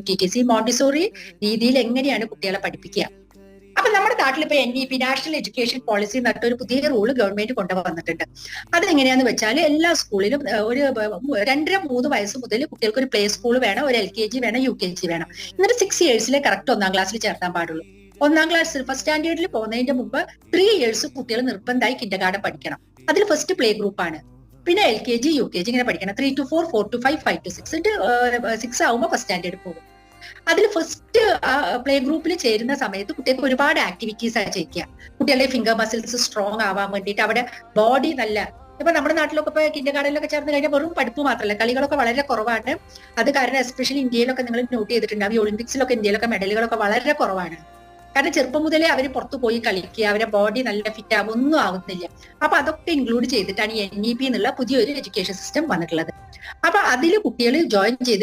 TTC Montessori രീതിയിൽ എങ്ങനെയാണ് കുട്ടികളെ പഠിപ്പിക്കുക. അപ്പൊ നമ്മുടെ നാട്ടിൽ ഇപ്പൊ NEP നാഷണൽ എഡ്യൂക്കേഷൻ പോളിസി എന്നിട്ട് ഒരു പുതിയ റൂള് ഗവൺമെന്റ് കൊണ്ടുവന്നിട്ടുണ്ട്. അതെങ്ങനെയാന്ന് വെച്ചാൽ എല്ലാ സ്കൂളിലും ഒരു 2-3 വയസ്സ് മുതൽ കുട്ടികൾക്ക് ഒരു പ്ലേ സ്കൂൾ വേണം, ഒരു LKG വേണം, UKG വേണം. എന്നിട്ട് 6 ഇയേഴ്സിലെ കറക്റ്റ് 1-ാം ക്ലാസ്സിൽ ചേർത്താൻ പാടുള്ളൂ. 1-ാം ക്ലാസ് ഫസ്റ്റ് സ്റ്റാൻഡേർഡിൽ പോകുന്നതിന്റെ മുമ്പ് 3 ഇയേഴ്സ് കുട്ടികൾ നിർബന്ധമായി കിൻഡർഗാർട്ടൻ പഠിക്കണം. അതിൽ ഫസ്റ്റ് പ്ലേ ഗ്രൂപ്പ് ആണ്. പിന്നെ LKG UKG ഇങ്ങനെ പഠിക്കണം. 3 to 4, 4 to 5, 5 to 6. 6 ആവുമ്പോൾ ഫസ്റ്റ് സ്റ്റാൻഡേർഡ് പോകും. അതിൽ ഫസ്റ്റ് പ്ലേ ഗ്രൂപ്പിൽ ചേരുന്ന സമയത്ത് കുട്ടികൾക്ക് ഒരുപാട് ആക്ടിവിറ്റീസ് ആണ് ചെയ്യുക. കുട്ടികളുടെ ഫിംഗർ മസിൽസ് സ്ട്രോങ് ആവാൻ വേണ്ടിയിട്ട് അവിടെ ബോഡി നല്ല, ഇപ്പൊ നമ്മുടെ നാട്ടിലൊക്കെ ഇപ്പൊ കിൻഡർഗാർട്ടനിലൊക്കെ ചേർന്ന് കഴിഞ്ഞാൽ വെറും പഠിപ്പ് മാത്രമല്ല, കളികളൊക്കെ വളരെ കുറവാണ്. അത് കാരണം എസ്പെഷ്യലി ഇന്ത്യയിലൊക്കെ നിങ്ങൾ നോട്ട് ചെയ്തിട്ടുണ്ടാവും, ഈ ഒളിമ്പിക്സിലൊക്കെ ഇന്ത്യയിലൊക്കെ മെഡലുകളൊക്കെ വളരെ കുറവാണ്. കാരണം ചെറുപ്പം മുതലേ അവർ പുറത്തു പോയി കളിക്കുക, അവരെ ബോഡി നല്ല ഫിറ്റ് ആവും, ഒന്നും ആവുന്നില്ല. അപ്പൊ അതൊക്കെ ഇൻക്ലൂഡ് ചെയ്തിട്ടാണ് ഈ NEP എന്നുള്ള പുതിയൊരു എഡ്യൂക്കേഷൻ സിസ്റ്റം വന്നിട്ടുള്ളത്. അപ്പൊ അതിൽ കുട്ടികൾ ജോയിൻ ചെയ്ത്